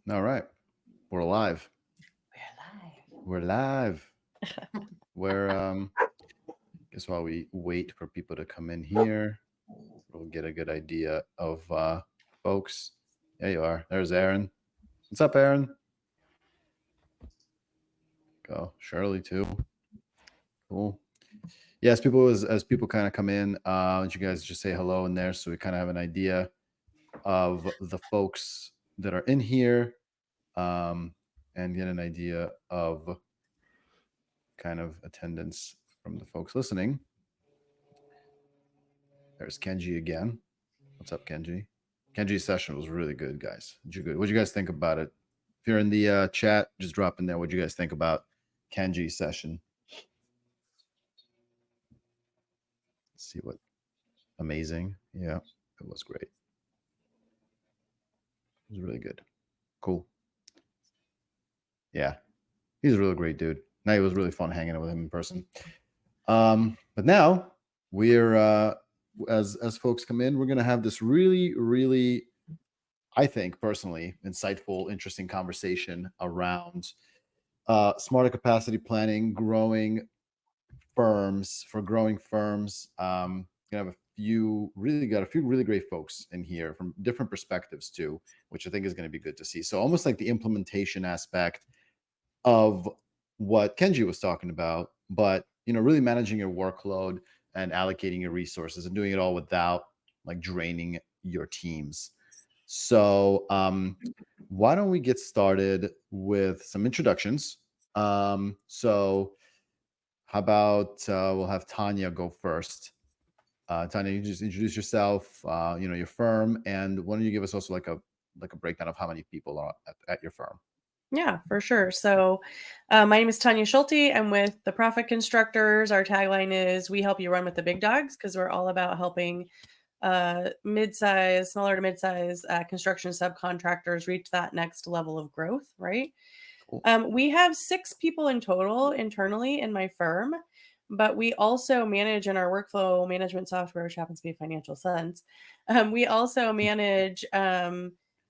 All right. We're live. We're live. Guess while we wait for people to come in here, we'll get a good idea of folks. There you are. There's Aaron. What's up, Aaron? Go. Shirley too. Cool. Yeah, as people kind of come in, you guys just say hello in there so we kind of have an idea of the folks that are in here, and get an idea of kind of attendance from the folks listening. There's Kenji again. What's up, Kenji? Kenji's session was really good, guys. What'd you guys think about it? If you're in the chat, just drop in there. What'd you guys think about Kenji's session? Let's see what amazing. Yeah, it was great. It was really good. Cool. Yeah, he's a really great dude. Now it was really fun hanging out with him in person. But now we're as folks come in, we're gonna have this really, I think personally, insightful, interesting conversation around smarter capacity planning, growing firms. Gonna have a few really great folks in here from different perspectives too, which I think is going to be good to see. So almost like the implementation aspect of what Kenji was talking about, but really managing your workload and allocating your resources and doing it all without like draining your teams. So why don't we get started with some introductions? So how about we'll have Tonya go first. Tonya, you just introduce yourself, your firm, and why don't you give us also like a breakdown of how many people are at your firm? Yeah, for sure. So my name is Tonya Schulte. I'm with the Profit Constructors. Our tagline is "We help you run with the big dogs" because we're all about helping smaller to mid-size construction subcontractors reach that next level of growth, right? Cool. We have 6 people in total internally in my firm, but we also manage in our workflow management software, which happens to be Financial Sense. We also manage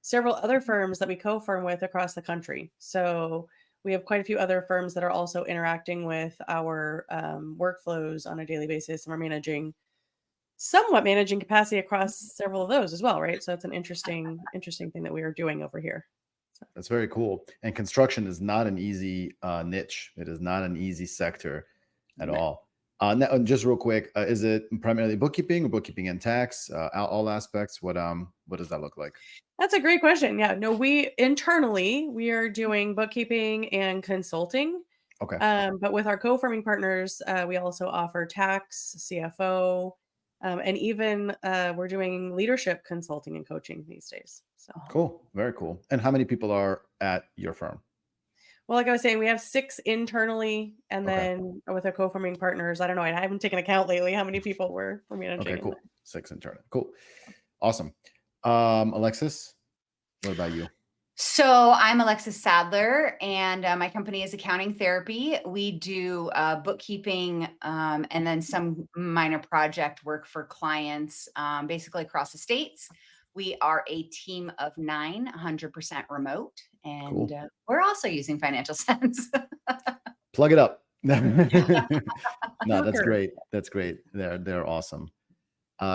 several other firms that we co-firm with across the country. So we have quite a few other firms that are also interacting with our workflows on a daily basis, and we're somewhat managing capacity across several of those as well, right? So it's an interesting thing that we are doing over here. That's very cool. And construction is not an easy niche. It is not an easy sector at all. Now, just real quick, is it primarily bookkeeping or bookkeeping and tax? All aspects. What does that look like? That's a great question. Yeah, no, we are doing bookkeeping and consulting. Okay. But with our co-firming partners, we also offer tax, CFO, and even we're doing leadership consulting and coaching these days. So Cool. Very cool. And how many people are at your firm? well, like I was saying, we have 6 internally, and then with our co-firming partners, I don't know, I haven't taken account lately how many people we're managing. Okay, cool. 6 internal. Cool. Awesome. Alexis, what about you? So I'm Alexis Sadler, and my company is Accounting Therapy. We do bookkeeping and then some minor project work for clients, basically across the states. We are a team of 9, 100% remote, and Cool. we're also using Financial Sense. Plug it up. No, that's great. That's great. They're awesome.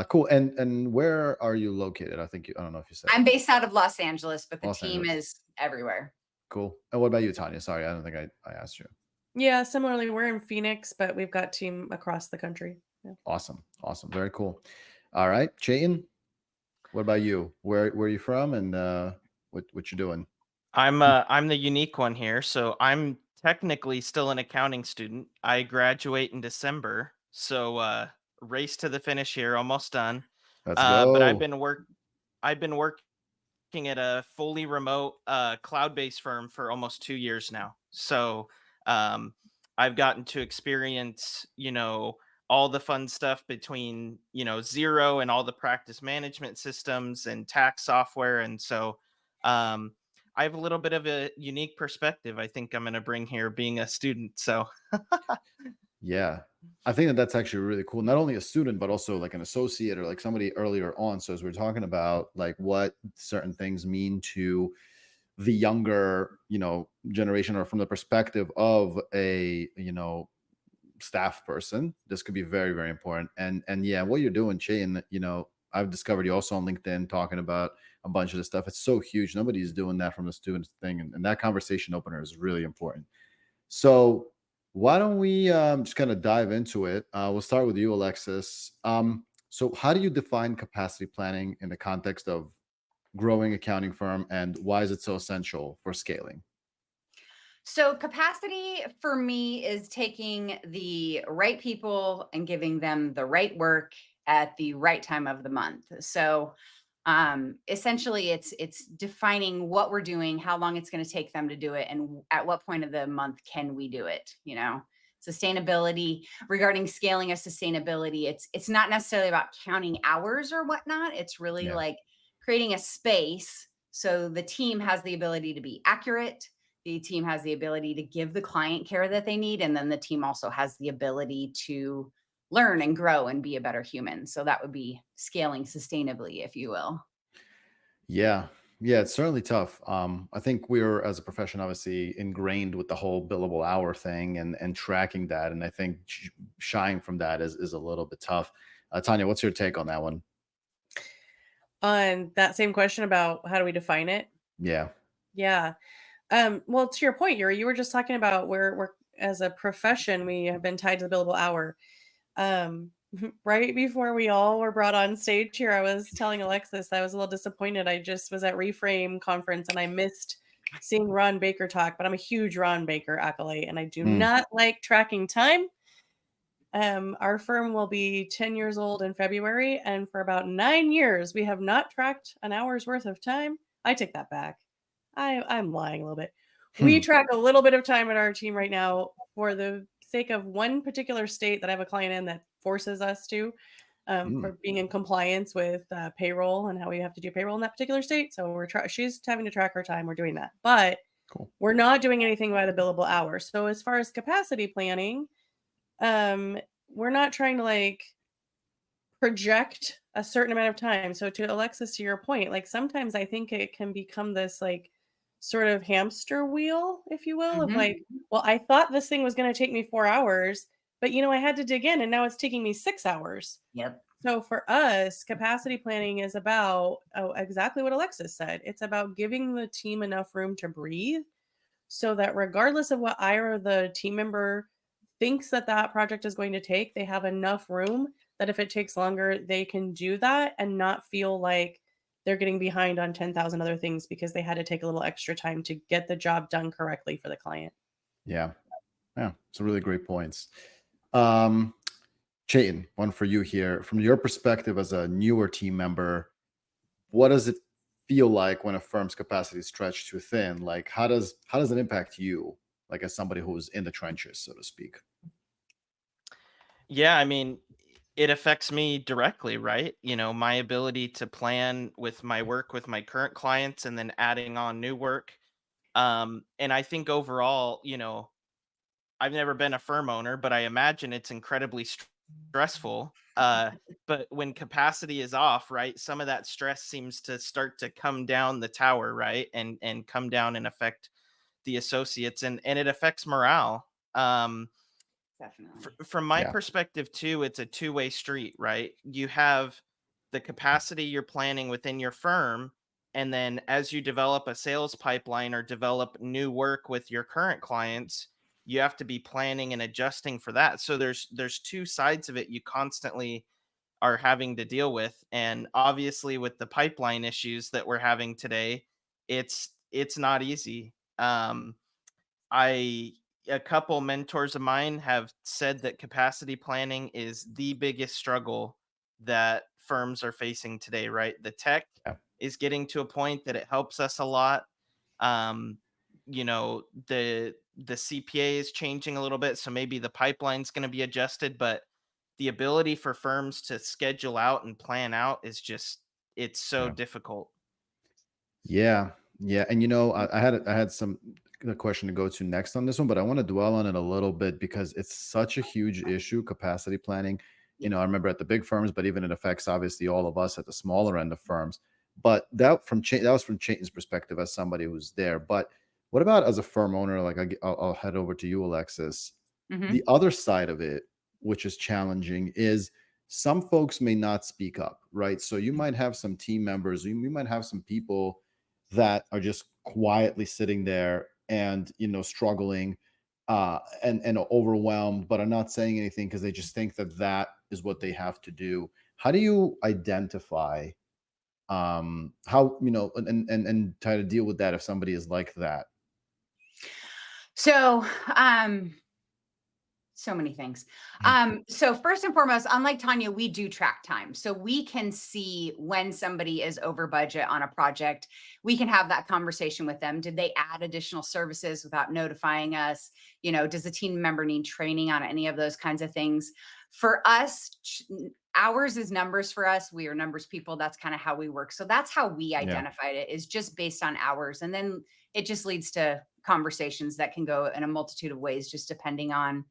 Cool. And where are you located? I don't know if you said. I'm based out of Los Angeles, but the Los team Angeles. is everywhere. Cool. And what about you, Tonya? Sorry, I don't think I asked you. Yeah, similarly, we're in Phoenix, but we've got team across the country. Yeah. Awesome. Very cool. All right, Chayton, what about you? Where are you from, and what you doing? I'm the unique one here, so I'm technically still an accounting student. I graduate in December, so race to the finish here, almost done. Let's go. But I've been working at a fully remote cloud-based firm for almost 2 years now. So I've gotten to experience, all the fun stuff between, Zero and all the practice management systems and tax software. And so I have a little bit of a unique perspective I think I'm going to bring here being a student. So yeah, I think that's actually really cool. Not only a student, but also like an associate or like somebody earlier on. So as we're talking about like what certain things mean to the younger, generation, or from the perspective of a, staff person, this could be very, very important. And yeah, what you're doing, Chayton, I've discovered you also on LinkedIn talking about a bunch of this stuff. It's so huge. Nobody's doing that from the students thing. And that conversation opener is really important. So why don't we just kind of dive into it? We'll start with you, Alexis. So how do you define capacity planning in the context of growing accounting firm, and why is it so essential for scaling? So capacity for me is taking the right people and giving them the right work at the right time of the month. So essentially it's defining what we're doing, how long it's going to take them to do it, and at what point of the month can we do it, sustainability. Regarding scaling of sustainability, it's not necessarily about counting hours or whatnot. It's really Yeah. like creating a space so the team has the ability to be accurate, the team has the ability to give the client care that they need, and then the team also has the ability to learn and grow and be a better human. So that would be scaling sustainably, if you will. Yeah. Yeah, it's certainly tough. I think we're, as a profession, obviously ingrained with the whole billable hour thing and tracking that. And I think shying from that is a little bit tough. Tonya, what's your take on that one? On that same question about how do we define it? Yeah. Yeah. Well, to your point, Yuri, you were just talking about where we're as a profession, we have been tied to the billable hour. Um, right before we all were brought on stage here, I was telling Alexis I was a little disappointed. I just was at Reframe conference and I missed seeing Ron Baker talk, but I'm a huge Ron Baker acolyte and I do Mm. not like tracking time. Our firm will be 10 years old in February, and for about 9 years, we have not tracked an hour's worth of time. I take that back. I'm lying a little bit. We Hmm. track a little bit of time at our team right now for the sake of one particular state that I have a client in that forces us to, Mm. for being in compliance with payroll and how we have to do payroll in that particular state. So she's having to track her time. We're doing that, but Cool. we're not doing anything by the billable hour. So as far as capacity planning, um, we're not trying to like project a certain amount of time. So to Alexis, to your point, like sometimes I think it can become this like sort of hamster wheel, if you will, of Mhm. like, well, I thought this thing was going to take me 4 hours, but I had to dig in and now it's taking me 6 hours. Yep. So for us, capacity planning is about exactly what Alexis said. It's about giving the team enough room to breathe so that regardless of what I or the team member thinks that that project is going to take, they have enough room that if it takes longer, they can do that and not feel like they're getting behind on 10,000 other things because they had to take a little extra time to get the job done correctly for the client. Yeah. Yeah. It's really great points. Um, Chayton, one for you here. From your perspective as a newer team member, what does it feel like when a firm's capacity is stretched too thin? Like how does it impact you, like as somebody who's in the trenches, so to speak? Yeah, I mean, it affects me directly, right? My ability to plan with my work with my current clients and then adding on new work. And I think overall, I've never been a firm owner, but I imagine it's incredibly stressful. But when capacity is off, right, some of that stress seems to start to come down the tower, right, and come down and affect the associates, and it affects morale. Definitely. From my Yeah. perspective too, it's a two-way street, right? You have the capacity you're planning within your firm, and then as you develop a sales pipeline or develop new work with your current clients, you have to be planning and adjusting for that. So there's two sides of it you constantly are having to deal with. And obviously with the pipeline issues that we're having today, it's not easy. I A couple mentors of mine have said that capacity planning is the biggest struggle that firms are facing today, right? The tech Yeah. is getting to a point that it helps us a lot. Um, the CPA is changing a little bit, so maybe the pipeline's going to be adjusted, but the ability for firms to schedule out and plan out is just it's so Yeah. difficult. Yeah, yeah, and I had some a question to go to next on this one, but I want to dwell on it a little bit because it's such a huge issue, capacity planning. Yep. I remember at the big firms, but even it affects obviously all of us at the smaller end of firms. But that was from Chayton's perspective as somebody who's there. But what about as a firm owner? Like I'll head over to you, Alexis. Mhm. The other side of it, which is challenging, is some folks may not speak up, right? So you might have some team members, you might have some people that are just quietly sitting there and struggling and overwhelmed, but are not saying anything because they just think that that is what they have to do. How do you identify how and try to deal with that if somebody is like that? So, so many things. So first and foremost, unlike Tonya, we do track time. So we can see when somebody is over budget on a project. We can have that conversation with them. Did they add additional services without notifying us? Does the team member need training on any of those kinds of things? For us, hours is numbers for us. We are numbers people. That's kind of how we work. So that's how we identified it, is just based on hours. And then it just leads to conversations that can go in a multitude of ways, just depending on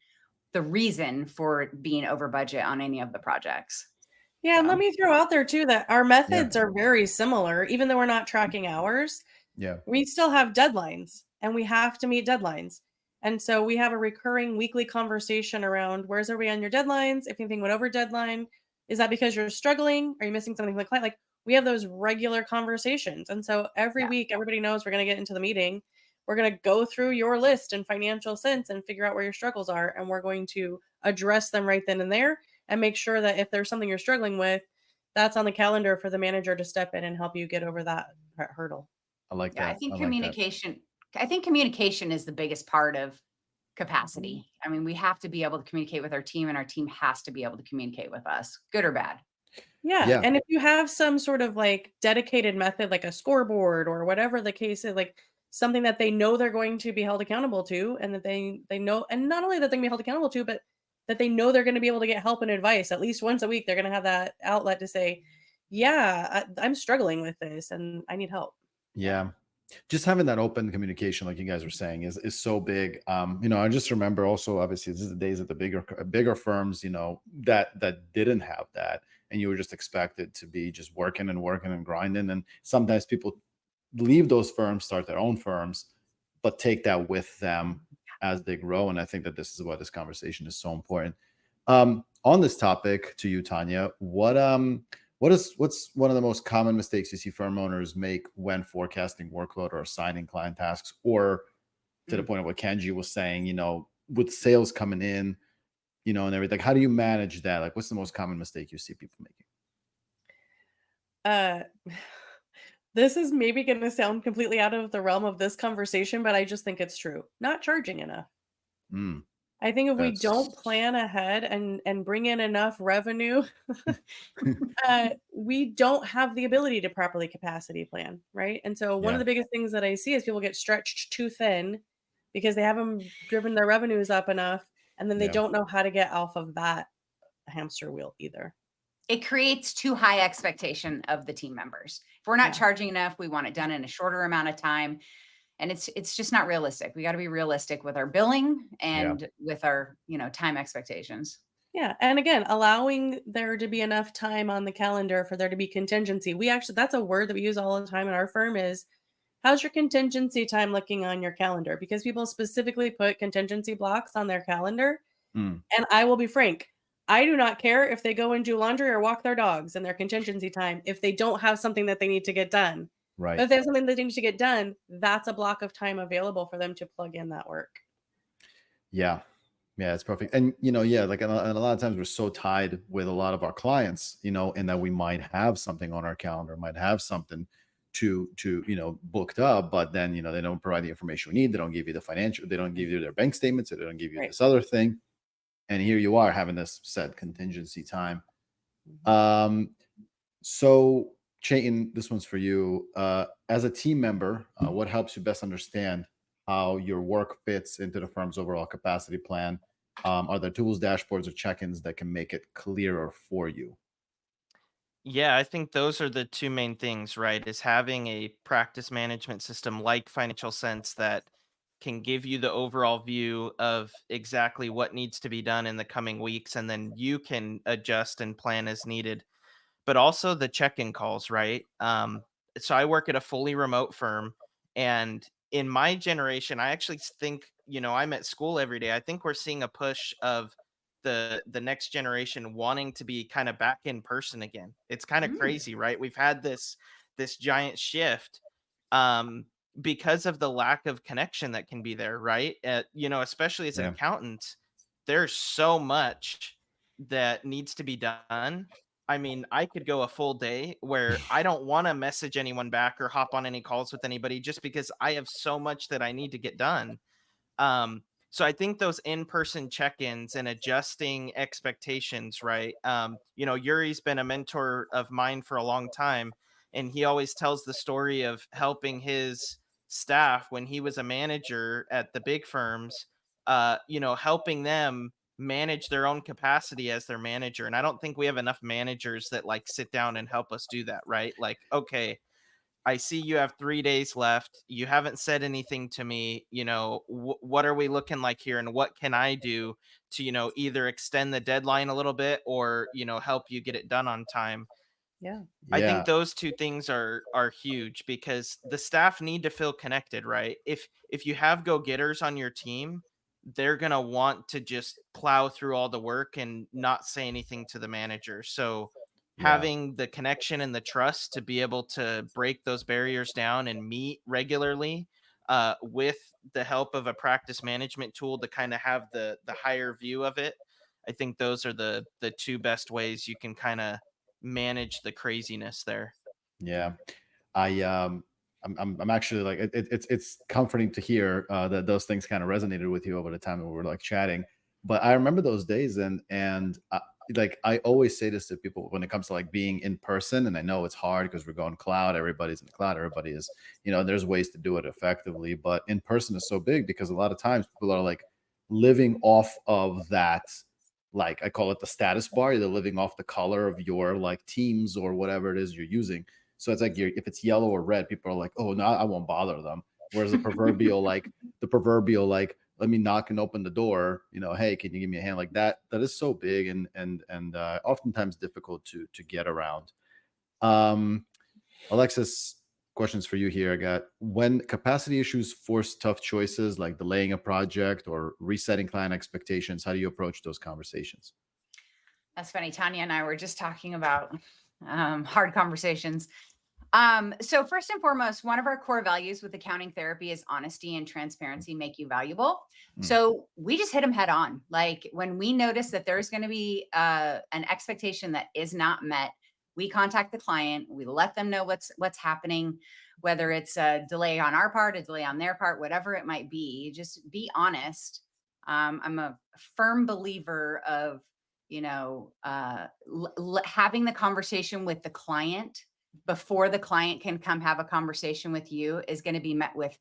the reason for being over budget on any of the projects. Yeah, and let me throw out there too that our methods Yeah. are very similar. Even though we're not tracking hours, Yeah. we still have deadlines and we have to meet deadlines. And so we have a recurring weekly conversation around where's everybody on your deadlines? If anything went over deadline, is that because you're struggling? Are you missing something from the client? Like, we have those regular conversations. And so every week, everybody knows we're going to get into the meeting. We're going to go through your list in financial sense and figure out where your struggles are. And we're going to address them right then and there and make sure that if there's something you're struggling with, that's on the calendar for the manager to step in and help you get over that hurdle. I like Yeah, that. I think I like that. communication is the biggest part of capacity. I mean, we have to be able to communicate with our team, and our team has to be able to communicate with us, good or bad. Yeah, Yeah. and if you have some sort of like dedicated method, like a scoreboard or whatever the case is, like something that they know they're going to be held accountable to, and that they know, and not only that they can be held accountable to, but that they know they're going to be able to get help and advice at least once a week. They're going to have that outlet to say, "Yeah, I'm struggling with this, and I need help." Yeah. Just having that open communication, like you guys were saying, is so big. I just remember also, obviously, this is the days at the bigger firms, that didn't have that, and you were just expected to be just working and working and grinding. And sometimes people leave those firms, start their own firms, but take that with them as they grow. And I think that this is why this conversation is so important. On this topic, to you, Tonya, what's one of the most common mistakes you see firm owners make when forecasting workload or assigning client tasks, or to the point of what Kenji was saying, with sales coming in, and everything? How do you manage that? Like, what's the most common mistake you see people making? Uh, this is maybe going to sound completely out of the realm of this conversation, but I just think it's true. Not charging enough. Mm, I think if we that's don't plan ahead and bring in enough revenue, we don't have the ability to properly capacity plan, right? And so one of yeah, the biggest things that I see is people get stretched too thin because they haven't driven their revenues up enough, and then they yeah, don't know how to get off of that hamster wheel either. It creates too high expectation of the team members. If we're not Yeah. charging enough, we want it done in a shorter amount of time. And it's just not realistic. We got to be realistic with our billing yeah, and with our, time expectations. Yeah, and again, allowing there to be enough time on the calendar for there to be contingency. That's a word that we use all the time in our firm is, how's your contingency time looking on your calendar? Because people specifically put contingency blocks on their calendar. mm, And I will be frank, I do not care if they go and do laundry or walk their dogs in their contingency time if they don't have something that they need to get done. But right. if they have something that they need to get done, that's a block of time available for them to plug in that work. Yeah. Yeah, it's perfect. And yeah, like, and a lot of times we're so tied with a lot of our clients, in that we might have something on our calendar, might have something to booked up, but then they don't provide the information we need. They don't give you the financial, they don't give you their bank statements, or they don't give you Right. this other thing. And here you are having this set contingency time. Mhm. So Chayton, this one's for you. As a team member, what helps you best understand how your work fits into the firm's overall capacity plan? Are there tools, dashboards, or check-ins that can make it clearer for you? Yeah, I think those are the two main things, right? Is having a practice management system like Financial Sense that can give you the overall view of exactly what needs to be done in the coming weeks, and then you can adjust and plan as needed. But also the check-in calls, right? so I work at a fully remote firm, and in my generation, I actually think, I'm at school every day. I think we're seeing a push of the next generation wanting to be kind of back in person again. It's kind of Mm. crazy, right? We've had this giant shift, um because of the lack of connection that can be there, right? Especially as an Yeah. accountant, there's so much that needs to be done. I mean, I could go a full day where I don't want to message anyone back or hop on any calls with anybody just because I have so much that I need to get done. Um, so I think those in-person check-ins and adjusting expectations, right? Yuri's been a mentor of mine for a long time, and he always tells the story of helping his staff when he was a manager at the big firms, helping them manage their own capacity as their manager. And I don't think we have enough managers that like sit down and help us do that, right? Like, okay, I see you have 3 days left. You haven't said anything to me. What are we looking like here? And what can I do to, either extend the deadline a little bit or, help you get it done on time? Yeah. I think Yeah. those two things are huge because the staff need to feel connected, right? If you have go-getters on your team, they're going to want to just plow through all the work and not say anything to the manager. So Yeah. having the connection and the trust to be able to break those barriers down and meet regularly, with the help of a practice management tool to kind of have the higher view of it. I think those are the two best ways you can kind of manage the craziness there. Yeah. I I'm actually like it's comforting to hear that those things kind of resonated with you over the time that we were like chatting. But I remember those days, and like I always say this to people when it comes to like being in person, and I know it's hard because we're going cloud. Everybody's in the cloud. Everybody is, there's ways to do it effectively, but in person is so big because a lot of times people are like living off of that. Like I call it the status bar. They're living off the color of your like teams or whatever it is you're using. So it's like if it's yellow or red, people are like, "Oh no, I won't bother them." Whereas the proverbial like, let me knock and open the door. Hey, can you give me a hand like that? That is so big and oftentimes difficult to get around. Um, Alexis, questions for you here. I got when capacity issues force tough choices like delaying a project or resetting client expectations. How do you approach those conversations? That's funny. Tonya and I were just talking about hard conversations. So first and foremost, one of our core values with accounting therapy is honesty and transparency make you valuable. Mm. So we just hit them head on. Like when we notice that there's going to be an expectation that is not met, we contact the client. We let them know what's happening, whether it's a delay on our part, a delay on their part, whatever it might be. Just be honest. I'm a firm believer of having the conversation with the client before the client can come have a conversation with you is going to be met with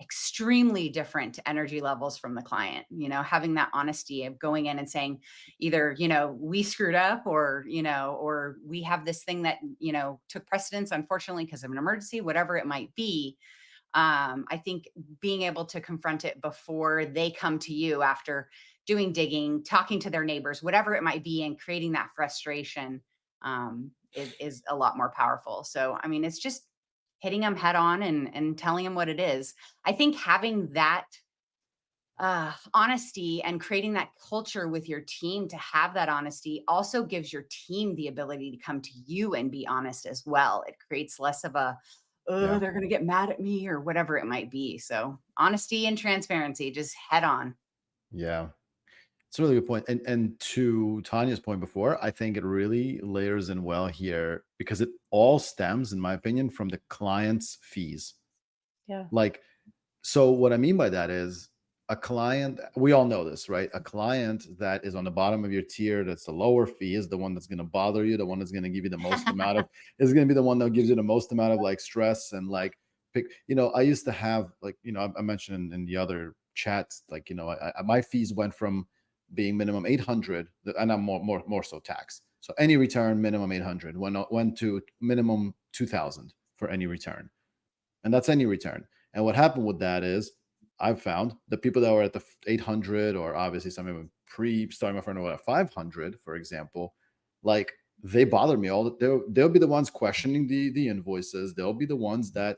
extremely different energy levels from the client. Having that honesty of going in and saying either, we screwed up or we have this thing that, took precedence, unfortunately, because of an emergency, whatever it might be. I think being able to confront it before they come to you after doing digging, talking to their neighbors, whatever it might be, and creating that frustration is a lot more powerful. So, I mean, it's just hitting them head on and telling them what it is. I think having that honesty and creating that culture with your team to have that honesty also gives your team the ability to come to you and be honest as well. It creates less of a, Yeah. they're going to get mad at me or whatever it might be. So honesty and transparency, just head on. Yeah. It's a really good point. And to Tanya's point before, I think it really layers in well here because it all stems, in my opinion, from the client's fees. Yeah. Like, so what I mean by that is a client, we all know this, right? A client that is on the bottom of your tier, that's the lower fee, is the one that's going to bother you, the one that's going to give you the most amount of, is going to be the one that gives you the most amount of like stress and like I used to have like, I mentioned in the other chats, like, my fees went from being minimum 800 and I'm more so tax. So any return minimum 800 went to minimum 2000 for any return. And that's any return. And what happened with that is I've found the people that were at the 800 or obviously some even starting my friend at 500, for example, like they bother me they'll be the ones questioning the invoices. They'll be the ones that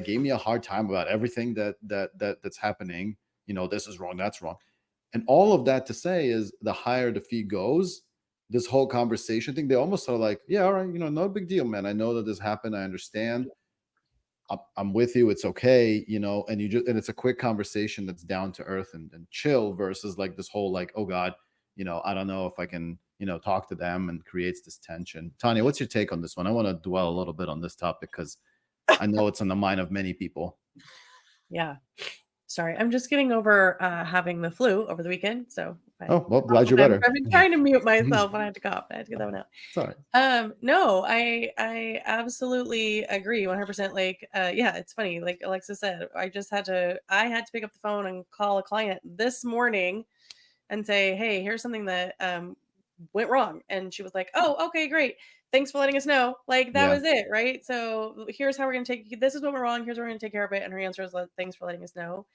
gave me a hard time about everything that's happening. This is wrong, that's wrong. And all of that to say is, the higher the fee goes, this whole conversation thing, they almost are like, yeah, all right, no big deal, man. I know that this happened. I understand. I'm with you. It's okay, and and it's a quick conversation that's down to earth and chill, versus like this whole like, oh God, I don't know if I can, talk to them, and creates this tension. Tonya, what's your take on this one? I want to dwell a little bit on this topic because I know it's on the mind of many people. Yeah. Sorry, I'm just getting over having the flu over the weekend. So Oh, well, glad you're better. I've been trying to mute myself when I had to cough. I had to get that one out. Sorry. No, I absolutely agree 100%. Like, yeah, it's funny. Like Alexis said, I had to pick up the phone and call a client this morning and say, hey, here's something that went wrong. And she was like, oh, okay, great. Thanks for letting us know. Like, that was it, right? So here's how we're going to this is what went wrong. Here's what we're going to take care of it. And her answer is, thanks for letting us know.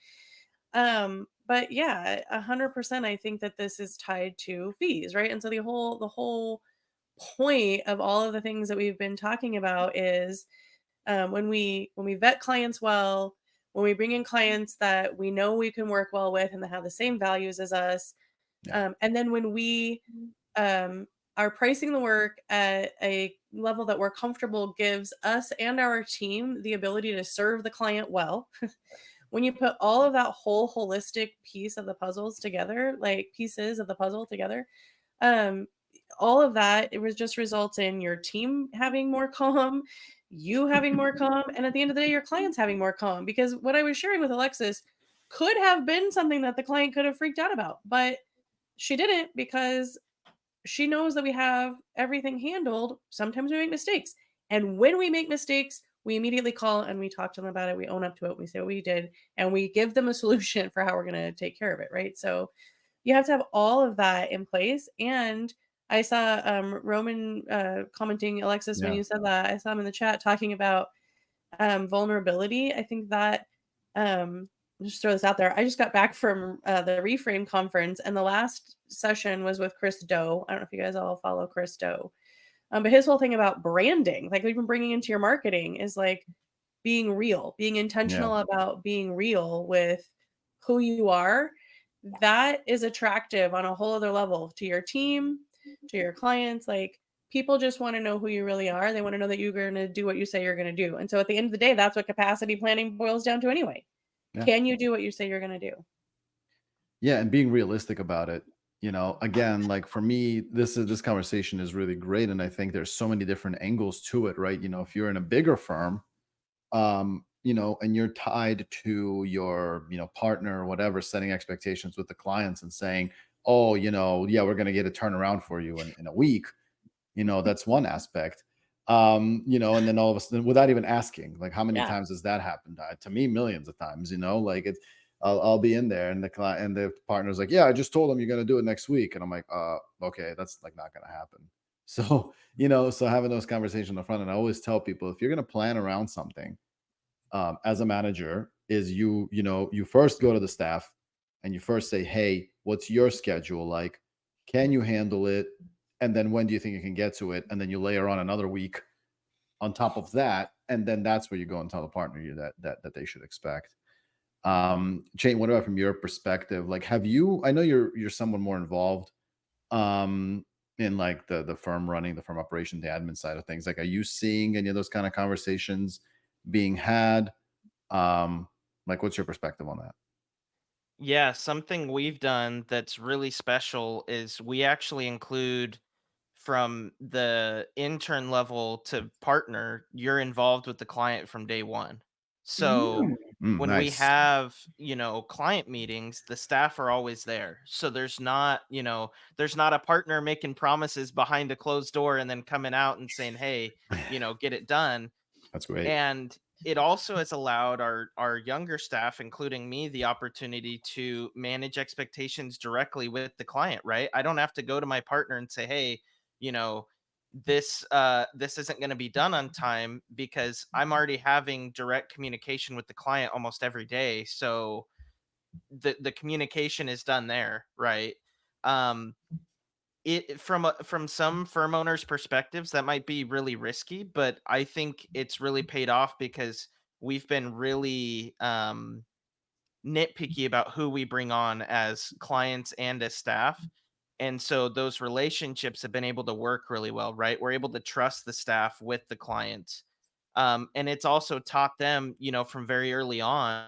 But yeah, 100%. I think that this is tied to fees, right? And so the whole point of all of the things that we've been talking about is when we vet clients well, when we bring in clients that we know we can work well with and that have the same values as us, and then when we are pricing the work at a level that we're comfortable, gives us and our team the ability to serve the client well. When you put all of that whole holistic piece of the puzzles together, like pieces of the puzzle together, all of that, it was just results in your team having more calm, you having more calm, and at the end of the day, your clients having more calm. Because what I was sharing with Alexis could have been something that the client could have freaked out about, but she didn't, because she knows that we have everything handled. Sometimes we make mistakes. And when we make mistakes, we immediately call and we talk to them about it. We own up to it. We say what we did, and we give them a solution for how we're going to take care of it. Right. So you have to have all of that in place. And I saw Roman commenting, Alexis, when you said that, I saw him in the chat talking about vulnerability. I think that just throw this out there. I just got back from the Reframe conference, and the last session was with Chris Doe. I don't know if you guys all follow Chris Doe, but his whole thing about branding, like even bringing into your marketing, is like being real, being intentional about being real with who you are. That is attractive on a whole other level to your team, to your clients. Like, people just want to know who you really are. They want to know that you're going to do what you say you're going to do. And so at the end of the day, that's what capacity planning boils down to anyway. Yeah. Can you do what you say you're going to do? Yeah. And being realistic about it. Again, like for me, this conversation is really great. And I think there's so many different angles to it, right? If you're in a bigger firm, and you're tied to your, partner or whatever, setting expectations with the clients and saying, oh, yeah, we're going to get a turnaround for you in a week. That's one aspect. And then all of a sudden, without even asking, like, how many times has that happened? To me, millions of times, like it's, I'll be in there and the client and the partner's like, yeah, I just told them you're going to do it next week. And I'm like, okay, that's like not going to happen. So, so having those conversations in the front, and I always tell people, if you're going to plan around something, as a manager, is you first go to the staff and you first say, hey, what's your schedule like? Can you handle it? And then when do you think you can get to it? And then you layer on another week on top of that. And then that's where you go and tell the partner that they should expect. Chayton, what about from your perspective? Like, I know you're someone more involved in like the firm running, the firm operation, the admin side of things. Like, are you seeing any of those kind of conversations being had? Like, what's your perspective on that? Yeah, something we've done that's really special is we actually include, from the intern level to partner, you're involved with the client from day one. So when we Nice. have, client meetings, the staff are always there. So there's not a partner making promises behind a closed door and then coming out and saying, hey, get it done. That's great. And it also has allowed our younger staff, including me, the opportunity to manage expectations directly with the client, right? I don't have to go to my partner and say, hey, this isn't going to be done on time, because I'm already having direct communication with the client almost every day. So the communication is done there, right? it from some firm owners' perspectives, that might be really risky, but I think it's really paid off because we've been really nitpicky about who we bring on as clients and as staff. And so those relationships have been able to work really well, right? We're able to trust the staff with the clients. And it's also taught them, from very early on.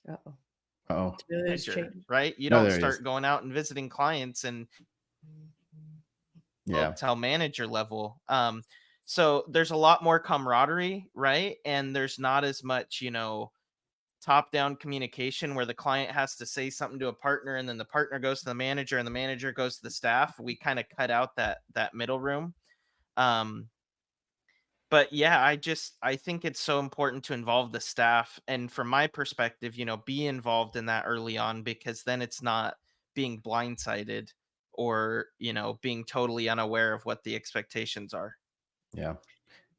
Uh-oh. Oh, It's Manager, changed. right? You no, don't there he is. start going out and visiting clients and Yeah, tell manager level. So there's a lot more camaraderie, right? And there's not as much, top down communication where the client has to say something to a partner and then the partner goes to the manager and the manager goes to the staff. We kind of cut out that middle room. Um, but yeah, I think it's so important to involve the staff, and from my perspective, be involved in that early on, because then it's not being blindsided or being totally unaware of what the expectations are. yeah.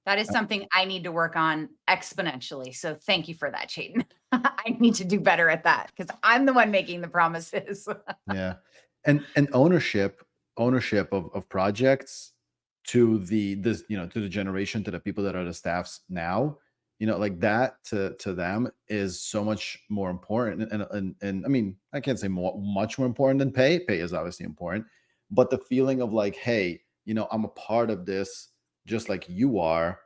That is something I need to work on exponentially. So thank you for that, Chayton. I need to do better at that because I'm the one making the promises. Yeah. And ownership of projects to to the generation, to the people that are the staffs now, like that to them is so much more important. And I mean, I can't say much more important than pay. Pay is obviously important, but the feeling of like, hey, I'm a part of this just like you are,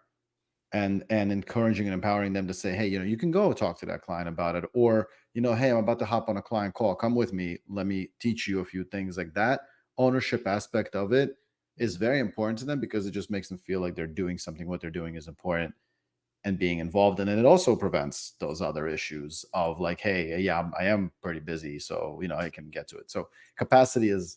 and encouraging and empowering them to say, hey, you can go talk to that client about it, or hey, I'm about to hop on a client call, come with me, let me teach you a few things. Like that ownership aspect of it is very important to them, because it just makes them feel like they're doing something, what they're doing is important, and being involved in it. It also prevents those other issues of like, hey, yeah, I am pretty busy, so I can get to it. So capacity is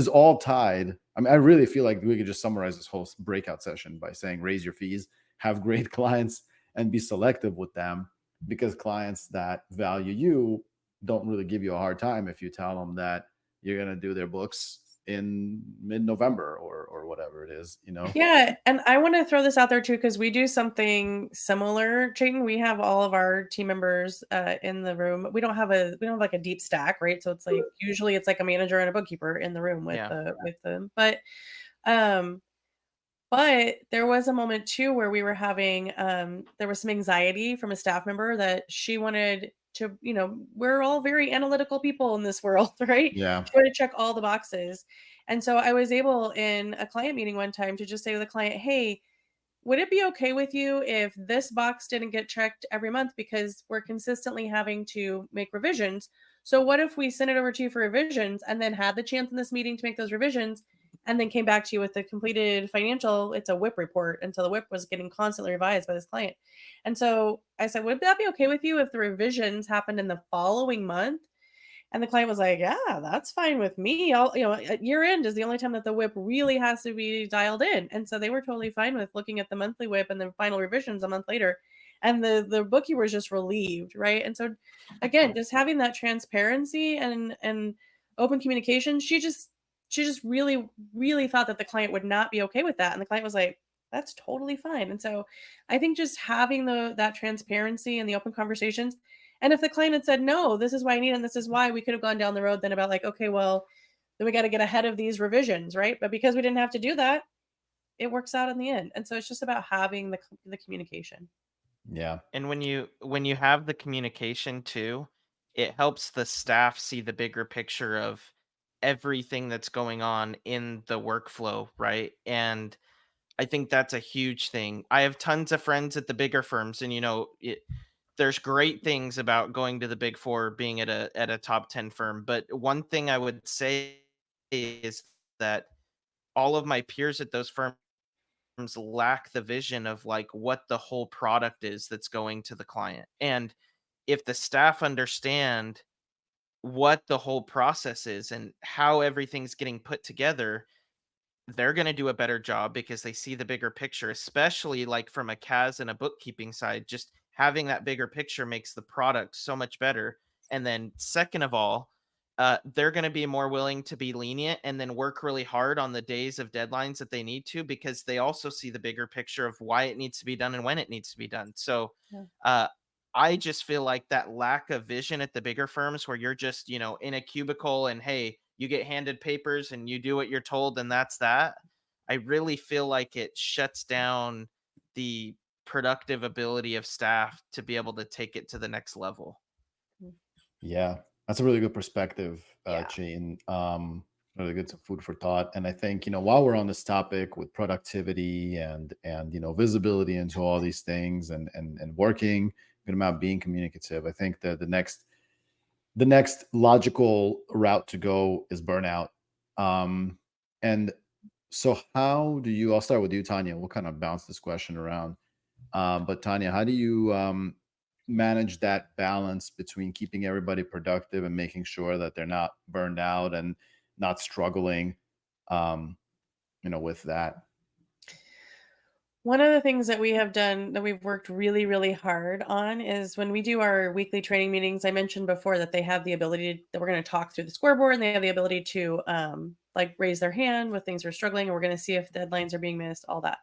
all tied. I mean, I really feel like we could just summarize this whole breakout session by saying raise your fees, have great clients, and be selective with them, because clients that value you don't really give you a hard time if you tell them that you're going to do their books in mid-November or whatever it is. Yeah, and I want to throw this out there too, because we do something similar, Chayton. We have all of our team members in the room. We don't have like a deep stack, right? So it's like usually it's like a manager and a bookkeeper in the room with Yeah. with them. But there was a moment too where we were having there was some anxiety from a staff member that she wanted to, we're all very analytical people in this world, right? Yeah. She wanted to check all the boxes. And so I was able in a client meeting one time to just say to the client, hey, would it be okay with you if this box didn't get checked every month because we're consistently having to make revisions? So what if we sent it over to you for revisions and then had the chance in this meeting to make those revisions and then came back to you with the completed financial? It's a WIP report. And so the WIP was getting constantly revised by this client. And so I said, would that be okay with you if the revisions happened in the following month? And the client was like, yeah, that's fine with me. At year end is the only time that the WIP really has to be dialed in. And so they were totally fine with looking at the monthly WIP and the final revisions a month later. And the bookkeeper was just relieved, right? And so again, just having that transparency and open communication, she just really, really thought that the client would not be okay with that. And the client was like, that's totally fine. And so I think just having that transparency and the open conversations. And if the client had said, no, this is why I need it, and this is why, we could have gone down the road then about like, okay, well, then we got to get ahead of these revisions, right? But because we didn't have to do that, it works out in the end. And so it's just about having the communication. Yeah. And when you have the communication too, it helps the staff see the bigger picture of everything that's going on in the workflow, right? And I think that's a huge thing. I have tons of friends at the bigger firms, and there's great things about going to the Big Four, being at a top 10 firm. But one thing I would say is that all of my peers at those firms lack the vision of like what the whole product is that's going to the client. And if the staff understand what the whole process is and how everything's getting put together, they're going to do a better job because they see the bigger picture, especially like from a CAS and a bookkeeping side. Just having that bigger picture makes the product so much better. And then, second of all, they're going to be more willing to be lenient and then work really hard on the days of deadlines that they need to, because they also see the bigger picture of why it needs to be done and when it needs to be done. So, Yeah. I just feel like that lack of vision at the bigger firms where you're just, in a cubicle and hey, you get handed papers and you do what you're told and that's that. I really feel like it shuts down the productive ability of staff to be able to take it to the next level. Yeah, that's a really good perspective, Yeah. Chayton. Really good food for thought. And I think, while we're on this topic with productivity and visibility into all these things and working, good amount being communicative, I think that the next logical route to go is burnout. And so I'll start with you, Tonya. We'll kind of bounce this question around. But Tonya, how do you manage that balance between keeping everybody productive and making sure that they're not burned out and not struggling, with that? One of the things that we have done that we've worked really, really hard on is when we do our weekly training meetings. I mentioned before that they have the ability that we're going to talk through the scoreboard, and they have the ability to like raise their hand with things they're struggling, and we're going to see if deadlines are being missed, all that.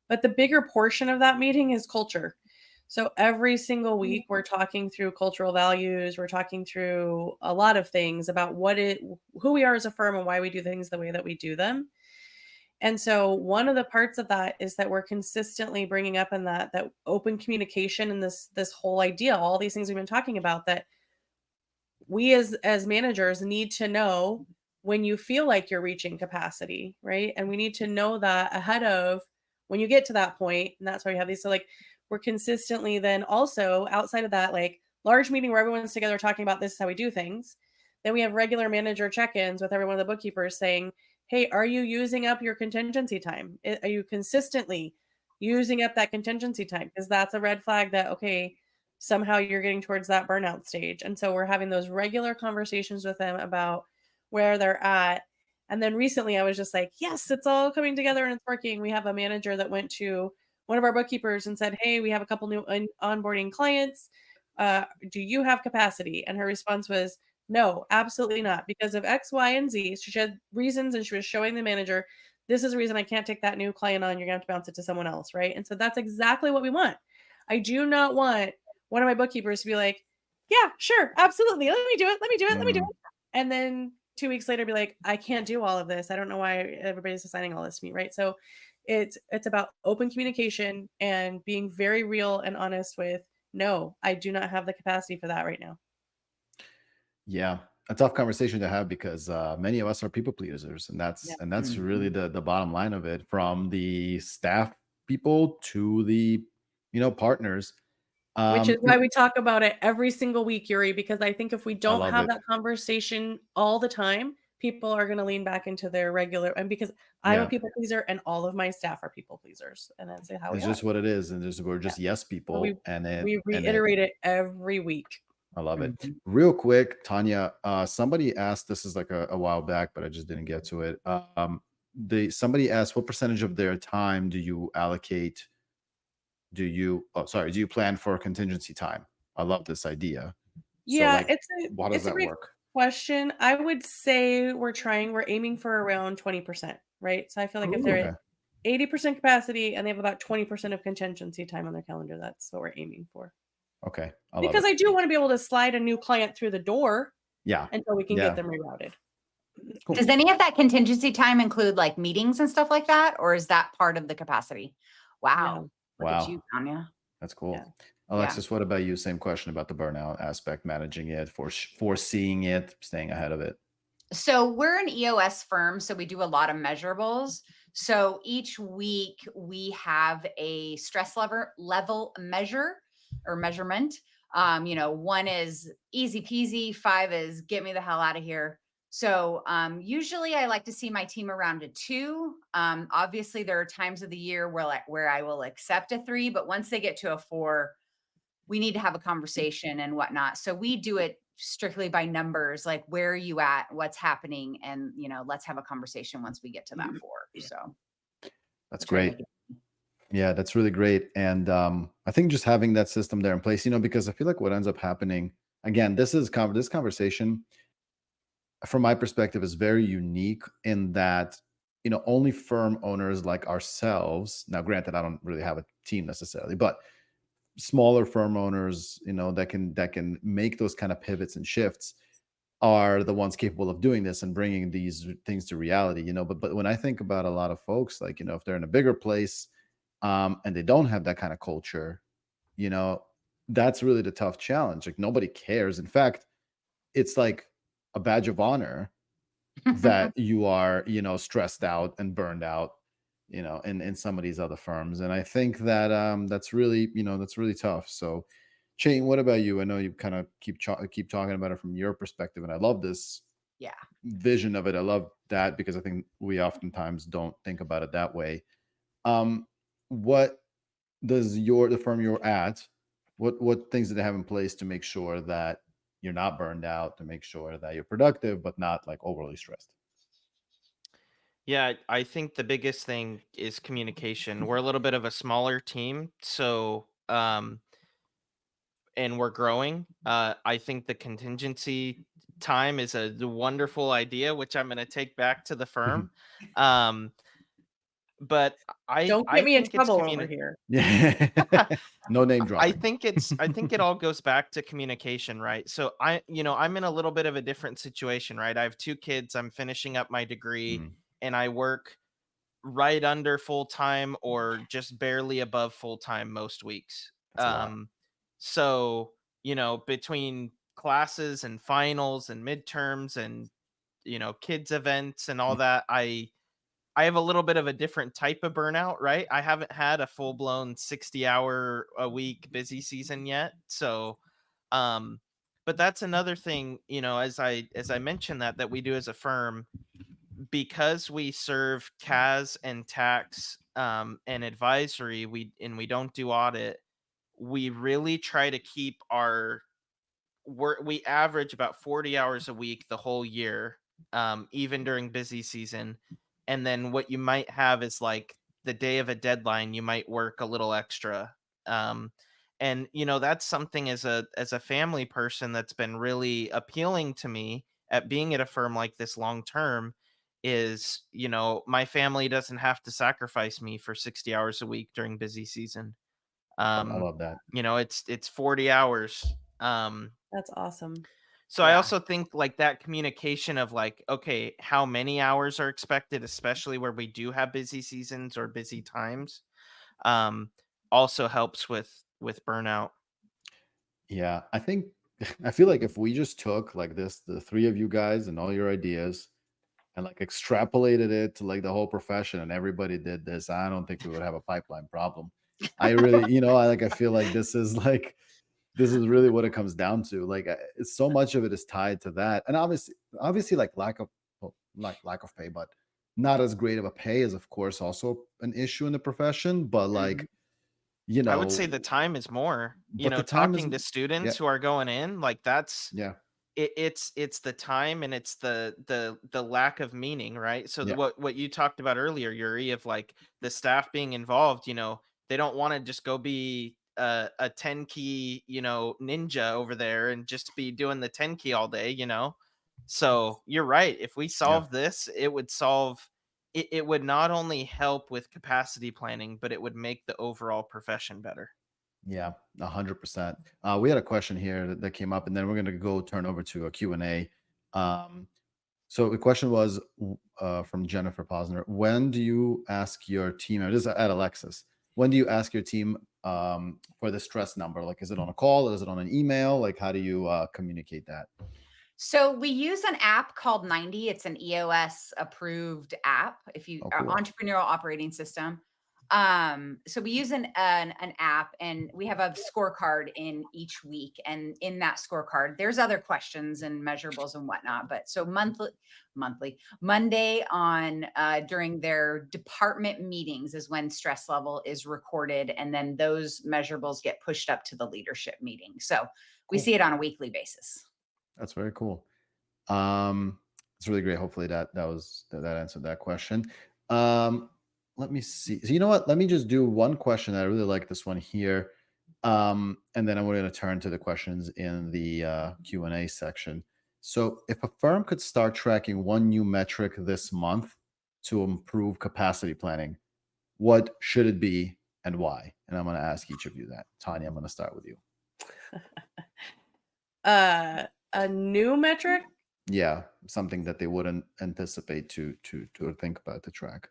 But the bigger portion of that meeting is culture. So every single week we're talking through cultural values, we're talking through a lot of things about who we are as a firm and why we do things the way that we do them. And so one of the parts of that is that we're consistently bringing up in that open communication and this whole idea, all these things we've been talking about, that we as managers need to know when you feel like you're reaching capacity, right? And we need to know that ahead of when you get to that point. And that's why we have these. So like we're consistently then also outside of that, like large meeting where everyone's together talking about this is how we do things. Then we have regular manager check-ins with every one of the bookkeepers saying, hey, are you using up your contingency time? Are you consistently using up that contingency time? Because that's a red flag that, okay, somehow you're getting towards that burnout stage. And so we're having those regular conversations with them about where they're at. And then recently I was just like, yes, it's all coming together and it's working. We have a manager that went to one of our bookkeepers and said, hey, we have a couple new onboarding clients. Do you have capacity? And her response was, no, absolutely not. Because of X, Y, and Z. She had reasons and she was showing the manager, this is a reason I can't take that new client on. You're going to have to bounce it to someone else. Right. And so that's exactly what we want. I do not want one of my bookkeepers to be like, yeah, sure, absolutely. Let me do it. Let me do it. Let me do it. And then 2 weeks later be like, I can't do all of this. I don't know why everybody's assigning all this to me. Right. So it's about open communication and being very real and honest with, no, I do not have the capacity for that right now. Yeah, a tough conversation to have because many of us are people pleasers, and that's really the bottom line of it, from the staff people to the partners. Which is why we talk about it every single week, Yuri, because I think if we don't love have it. that conversation all the time, people are going to lean back into their regular, and because I'm a Yeah, people pleaser and all of my staff are people pleasers, and that's how we it's are. just what it is, and we're Yeah. just yes So people, we reiterate it every week. I love it. Real quick, Tonya, somebody asked, this is like a while back, but I just didn't get to it. Somebody asked, what percentage of their time do you allocate? Do you plan for contingency time? I love this idea. So Yeah, like, how does it's a that great work? question. I would say we're aiming for around 20%, right? So I feel like if they're Okay. at 80% capacity and they have about 20% of contingency time on their calendar, that's what we're aiming for. Okay. I love Because it. I do want to be able to slide a new client through the door Yeah. until we can Yeah. get them rerouted. Cool. Does any of that contingency time include like meetings and stuff like that? Or is that part of the capacity? Wow. Look at you, Wow. Tonya. That's cool. Yeah. Alexis, what about you? Same question about the burnout aspect, managing it, foreseeing it, staying ahead of it. So we're an EOS firm, so we do a lot of measurables. So each week we have a stress level measure or measurement. 1 is easy peasy, 5 is get me the hell out of here. So usually I like to see my team around a 2. Obviously there are times of the year where I will accept a 3, but once they get to a 4, we need to have a conversation and whatnot. So we do it strictly by numbers, like where are you at, what's happening, and let's have a conversation once we get to that 4. So that's great. Yeah, that's really great. And I think just having that system there in place, because I feel like what ends up happening, again, this conversation, from my perspective, is very unique in that, only firm owners like ourselves, now granted, I don't really have a team necessarily, but smaller firm owners, that can make those kind of pivots and shifts are the ones capable of doing this and bringing these things to reality. But when I think about a lot of folks, like, if they're in a bigger place, and they don't have that kind of culture, that's really the tough challenge. Like, nobody cares. In fact, it's like a badge of honor that you are, stressed out and burned out, in some of these other firms. And I think that that's really, that's really tough. So, Chayton, what about you? I know you kind of keep talking about it from your perspective, and I love this Yeah. vision of it. I love that because I think we oftentimes don't think about it that way. What does the firm you're at, what things do they have in place to make sure that you're not burned out, to make sure that you're productive but not like overly stressed? Yeah, I think the biggest thing is communication. We're a little bit of a smaller team, so and we're growing. I think the contingency time is a wonderful idea, which I'm going to take back to the firm. Um, but Don't I get me in think it's trouble over here. Yeah. No name I dropping. think it all goes back to communication, right? So I'm in a little bit of a different situation, right? I have 2 kids, I'm finishing up my degree, Mm, and I work right under full time or just barely above full time most weeks. that's a lot. So, between classes and finals and midterms and, kids events and all that, I have a little bit of a different type of burnout, right? I haven't had a full blown 60-hour a week busy season yet. So, um, but that's another thing, as I mentioned that we do as a firm, because we serve CAS and tax, and advisory, we don't do audit. We really try to keep we average about 40 hours a week the whole year, even during busy season. And then what you might have is like the day of a deadline, you might work a little extra. Um, and that's something as a family person that's been really appealing to me at being at a firm like this long term is, my family doesn't have to sacrifice me for 60 hours a week during busy season. I Um, love that. it's 40 hours. That's awesome. So I Yeah. also think like that communication of like, okay, how many hours are expected, especially where we do have busy seasons or busy times, um, also helps with burnout. Yeah, I think I feel like if we just took like this, the three of you guys and all your ideas, and like extrapolated it to like the whole profession, and everybody did this, I don't think we would have a pipeline problem. I really, I feel like this is really what it comes down to. Like, it's so much of it is tied to that, and obviously, like lack of pay, but not as great of a pay is, of course, also an issue in the profession. But Mhm. like, I would say the time is more, but the time is, talking to yeah, students who are going in, like that's yeah, it's the time and it's the lack of meaning, right? So yeah, what you talked about earlier, Yuri, of like the staff being involved, they don't want to just go be a 10 key, ninja over there and just be doing the 10 key all day. So you're right. If we yeah. solve this, it would not only help with capacity planning, but it would make the overall profession better. Yeah, 100%. We had a question here that came up, and then we're going to go turn over to a Q&A. So the question was from Jennifer Posner. When do you ask your team, or this is at Alexis, when do you ask your team for the stress number? Like, is it on a call? Is it on an email? Like, how do you communicate that? So we use an app called 90. It's an EOS approved app. If you Oh, are cool. entrepreneurial operating system. So we use an app, and we have a scorecard in each week. And in that scorecard, there's other questions and measurables and whatnot. But so Monday on during their department meetings is when stress level is recorded, and then those measurables get pushed up to the leadership meeting. So we Cool. see it on a weekly basis. That's very cool. It's really great. Hopefully that answered that question. Let me see. So, you know what? Let me just do one question. I really like this one here. And then I'm going to turn to the questions in the Q&A section. So, if a firm could start tracking one new metric this month to improve capacity planning, what should it be, and why? And I'm going to ask each of you that. Tonya, I'm going to start with you. A new metric? Yeah, something that they wouldn't anticipate to think about to track.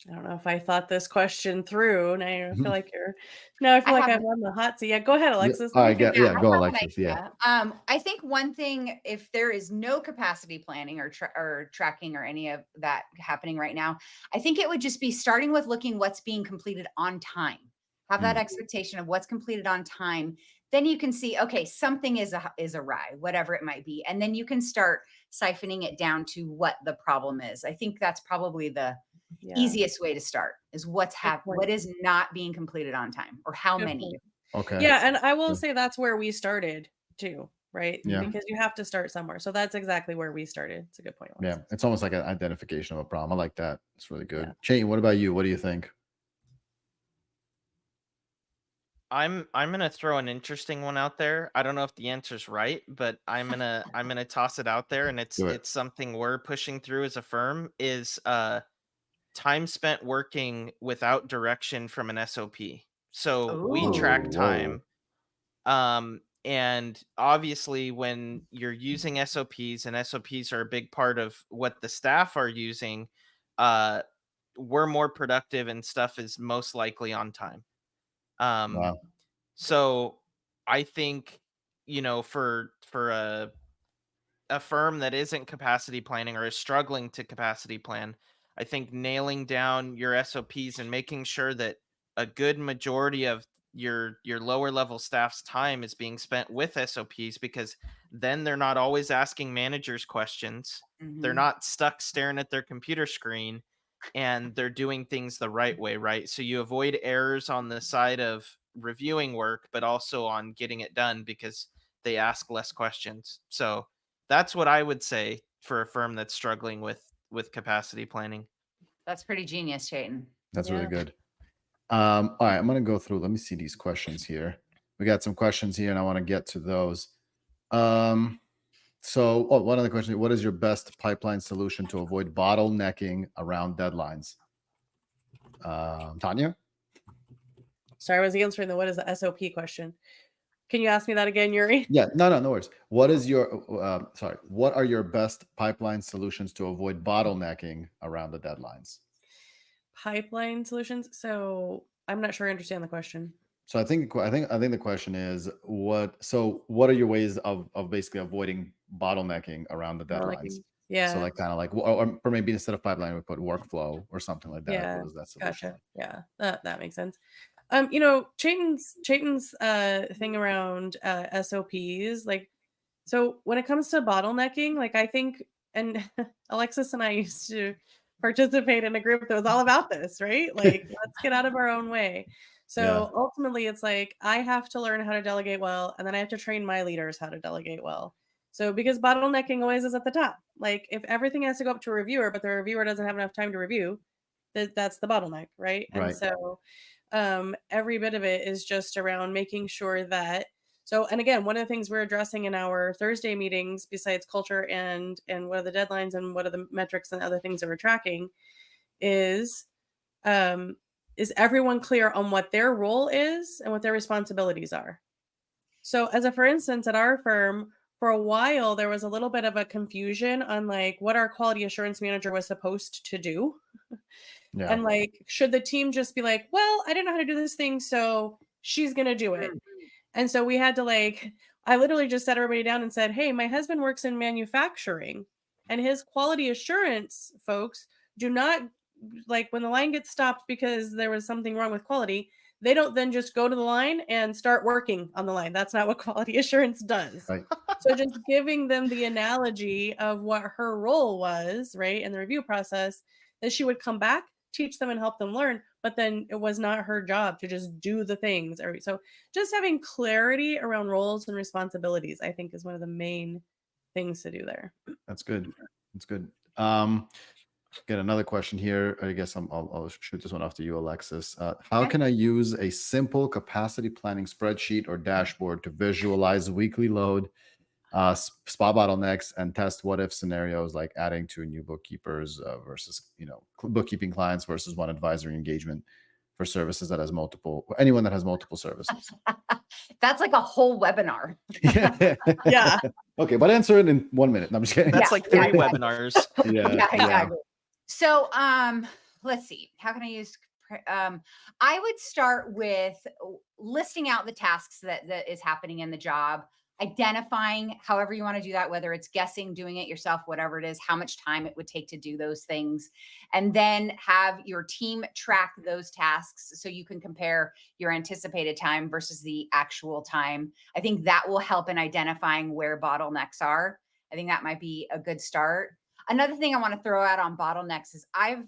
I don't know if I thought this question through. Now I feel like I I'm on the hot seat. Yeah, go ahead, Alexis. All Let me right, think. yeah, I go, have an Alexis. Yeah. idea. I think one thing, if there is no capacity planning or tracking or any of that happening right now, I think it would just be starting with looking what's being completed on time. Have that expectation of what's completed on time. Then you can see, okay, something is awry, whatever it might be, and then you can start siphoning it down to what the problem is. I think that's probably the easiest way to start, is what is not being completed on time, or how many. Okay. Yeah, and I will say that's where we started too, right? Yeah. Because you have to start somewhere. So that's exactly where we started. It's a good point, Alexis. Yeah, it's almost like an identification of a problem. I like that. It's really good. Yeah. Chayton, what about you? What do you think? I'm gonna throw an interesting one out there. I don't know if the answer's right, but I'm gonna toss it out there, and it's Do it. something we're pushing through as a firm, is time spent working without direction from an SOP. So we track Ooh. time. And obviously when you're using SOPs, and SOPs are a big part of what the staff are using, we're more productive and stuff is most likely on time. Wow. So I think, for a firm that isn't capacity planning or is struggling to capacity plan, I think nailing down your SOPs and making sure that a good majority of your lower level staff's time is being spent with SOPs, because then they're not always asking managers questions. They're not stuck staring at their computer screen, and they're doing things the right way, right? So you avoid errors on the side of reviewing work, but also on getting it done, because they ask less questions. So that's what I would say for a firm that's struggling with capacity planning. That's pretty genius, Chayton. That's really good. All right, I'm going to go through. Let me see these questions here. We got some questions here, and I want to get to those. So one other question: what is your best pipeline solution to avoid bottlenecking around deadlines? Tonya? Sorry, I was answering the what is the SOP question. Can you ask me that again, Yuri? Yeah, no worries. What is your what are your best pipeline solutions to avoid bottlenecking around the deadlines? Pipeline solutions. So I'm not sure I understand the question. So I think the question is what are your ways of basically avoiding bottlenecking around the deadlines? Yeah. So like kind of like, or maybe instead of pipeline, we put workflow or something like that. Yeah. What is that solution? Gotcha. Yeah, that makes sense. Chayton's thing around SOPs, like, so when it comes to bottlenecking, like I think, and Alexis and I used to participate in a group that was all about this, right? Like, let's get out of our own way. So ultimately, it's like I have to learn how to delegate well, and then I have to train my leaders how to delegate well. So because bottlenecking always is at the top. Like if everything has to go up to a reviewer, but the reviewer doesn't have enough time to review, that's the bottleneck, right? And so every bit of it is just around making sure that, so, and again, one of the things we're addressing in our Thursday meetings, besides culture and what are the deadlines and what are the metrics and other things that we're tracking, is everyone clear on what their role is and what their responsibilities are? So as for instance, at our firm, for a while, there was a little bit of a confusion on like what our quality assurance manager was supposed to do. Yeah. And like, should the team just be like, well, I didn't know how to do this thing, so she's going to do it. And so we had to I literally just sat everybody down and said, hey, my husband works in manufacturing, and his quality assurance folks do not, like, when the line gets stopped because there was something wrong with quality, they don't then just go to the line and start working on the line. That's not what quality assurance does. Right. So just giving them the analogy of what her role was, right, in the review process, that she would come back, teach them and help them learn, but then it was not her job to just do the things. So just having clarity around roles and responsibilities, I think, is one of the main things to do there. That's good. That's good. Get another question here. I guess I'll shoot this one off to you, Alexis. How can I use a simple capacity planning spreadsheet or dashboard to visualize weekly load, spot bottlenecks, and test what if scenarios, like adding 2 new bookkeepers versus bookkeeping clients versus 1 advisory engagement for services that has anyone that has multiple services? That's like a whole webinar. Yeah. Okay, but answer it in 1 minute. No, I'm just kidding. That's Yeah, like 3 yeah. webinars. Yeah, exactly. So, let's see. How can I use? I would start with listing out the tasks that is happening in the job, identifying however you want to do that, whether it's guessing, doing it yourself, whatever it is, how much time it would take to do those things, and then have your team track those tasks so you can compare your anticipated time versus the actual time. I think that will help in identifying where bottlenecks are. I think that might be a good start. Another thing I want to throw out on bottlenecks is I've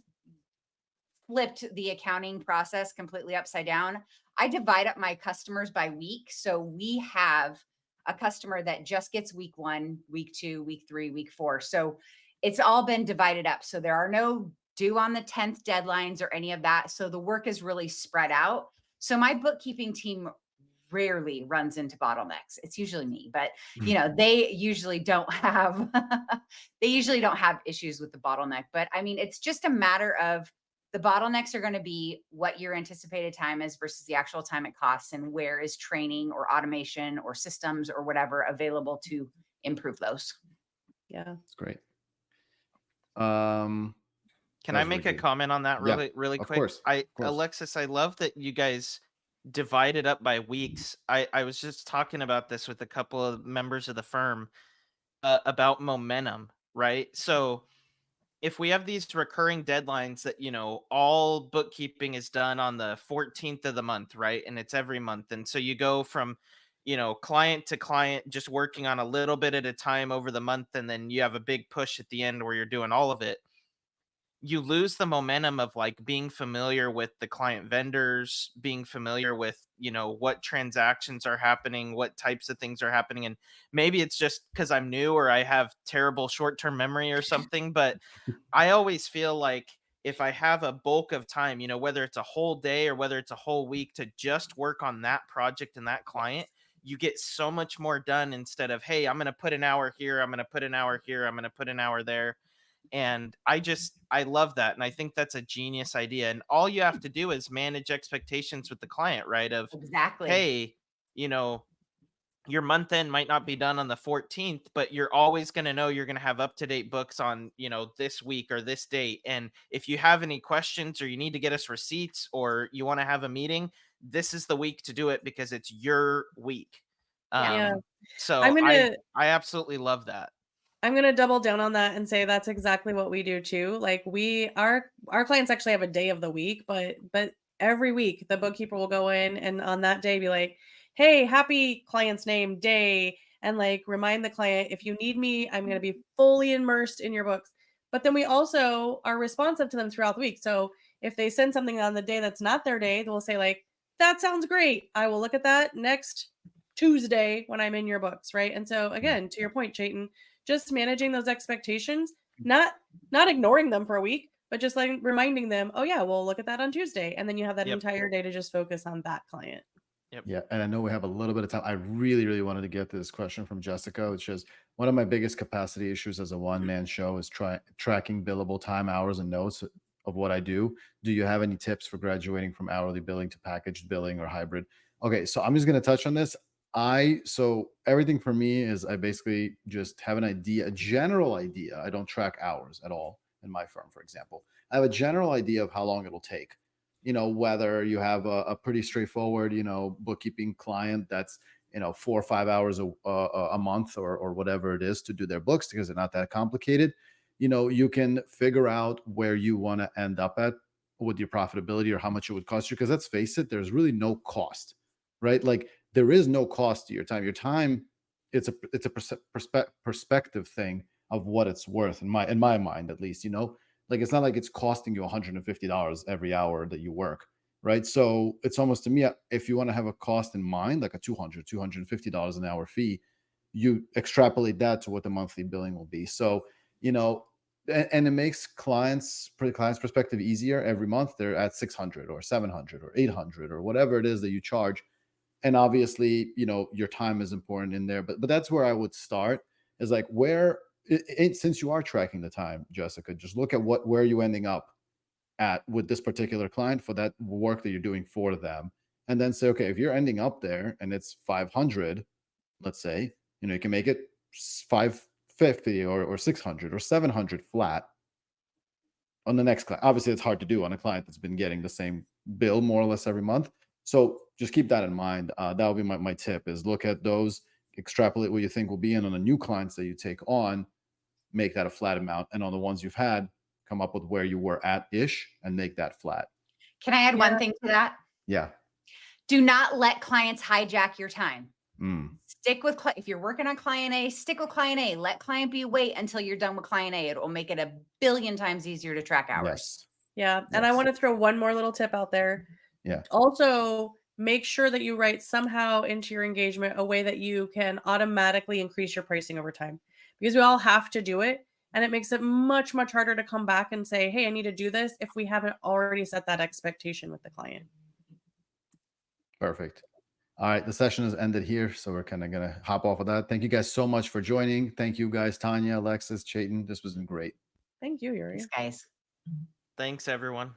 flipped the accounting process completely upside down. I divide up my customers by week. So we have a customer that just gets week 1, week 2, week 3, week 4. So it's all been divided up. So there are no due on the 10th deadlines or any of that. So the work is really spread out. So my bookkeeping team rarely runs into bottlenecks. It's usually me, but they usually don't have issues with the bottleneck. But I mean, it's just a matter of the bottlenecks are going to be what your anticipated time is versus the actual time it costs, and where is training or automation or systems or whatever available to improve those. Yeah. That's great. Can I make a comment on that really of quick? course. Alexis, I love that you guys divide it up by weeks. I was just talking about this with a couple of members of the firm about momentum, right? So if we have these recurring deadlines that, all bookkeeping is done on the 14th of the month, right? And it's every month. And so you go from, client to client, just working on a little bit at a time over the month. And then you have a big push at the end where you're doing all of it. You lose the momentum of like being familiar with the client vendors, being familiar with, what transactions are happening, what types of things are happening. And maybe it's just because I'm new or I have terrible short-term memory or something, but I always feel like if I have a bulk of time, whether it's a whole day or whether it's a whole week to just work on that project and that client, you get so much more done instead of, hey, I'm going to put an hour here, I'm going to put an hour here, I'm going to put an hour there. And I love that. And I think that's a genius idea. And all you have to do is manage expectations with the client, right? Of, Exactly. hey, your month end might not be done on the 14th, but you're always going to know you're going to have up-to-date books on, this week or this date. And if you have any questions or you need to get us receipts or you want to have a meeting, this is the week to do it because it's your week. Yeah. So I'm gonna I absolutely love that. I'm going to double down on that and say that's exactly what we do too. Like our clients actually have a day of the week, but every week the bookkeeper will go in and on that day be like, "Hey, happy client's name day." And like remind the client, if you need me, I'm going to be fully immersed in your books. But then we also are responsive to them throughout the week. So if they send something on the day that's not their day, they'll say like, "That sounds great. I will look at that next Tuesday when I'm in your books." Right. And so again, to your point, Chayton, just managing those expectations, not ignoring them for a week, but just like reminding them, oh yeah, we'll look at that on Tuesday. And then you have that entire day to just focus on that client. Yep. Yeah. And I know we have a little bit of time. I really, really wanted to get to this question from Jessica, which is one of my biggest capacity issues as a one-man show is tracking billable time, hours, and notes of what I do. Do you have any tips for graduating from hourly billing to packaged billing or hybrid? Okay. So I'm just going to touch on this. So everything for me is I basically just have an idea, a general idea. I don't track hours at all in my firm, for example. I have a general idea of how long it'll take. Whether you have a pretty straightforward, bookkeeping client that's, 4 or 5 hours a month or whatever it is to do their books because they're not that complicated. You can figure out where you want to end up at with your profitability or how much it would cost you. Because let's face it, there's really no cost, right? Like there is no cost to your time. Your time, it's a perspective thing of what it's worth in my mind, at least. Like it's not like it's costing you $150 every hour that you work, right? So it's almost, to me, if you want to have a cost in mind, like a $250 an hour fee, you extrapolate that to what the monthly billing will be. So and it makes clients perspective easier. Every month they're at 600 or 700 or 800 or whatever it is that you charge. And obviously, your time is important in there, but that's where I would start is like since you are tracking the time, Jessica, just look at where you ending up at with this particular client for that work that you're doing for them. And then say, okay, if you're ending up there and it's 500, let's say, you can make it 550 or 600 or 700 flat on the next client. Obviously, it's hard to do on a client that's been getting the same bill more or less every month. So just keep that in mind. That would be my tip, is look at those, extrapolate what you think will be in on the new clients that you take on, make that a flat amount. And on the ones you've had, come up with where you were at-ish and make that flat. Can I add one thing to that? Yeah. Do not let clients hijack your time. Mm. Stick with, if you're working on client A, stick with client A. Let client B wait until you're done with client A. It will make it a billion times easier to track hours. Yes. Yeah. And I Yes. want to throw one more little tip out there. Yeah. Also, make sure that you write somehow into your engagement a way that you can automatically increase your pricing over time, because we all have to do it. And it makes it much, much harder to come back and say, hey, I need to do this if we haven't already set that expectation with the client. Perfect. All right. The session is ended here. So we're kind of going to hop off of that. Thank you guys so much for joining. Thank you guys, Tonya, Alexis, Chayton. This was great. Thank you, Yuri. Thanks, guys. Thanks, everyone.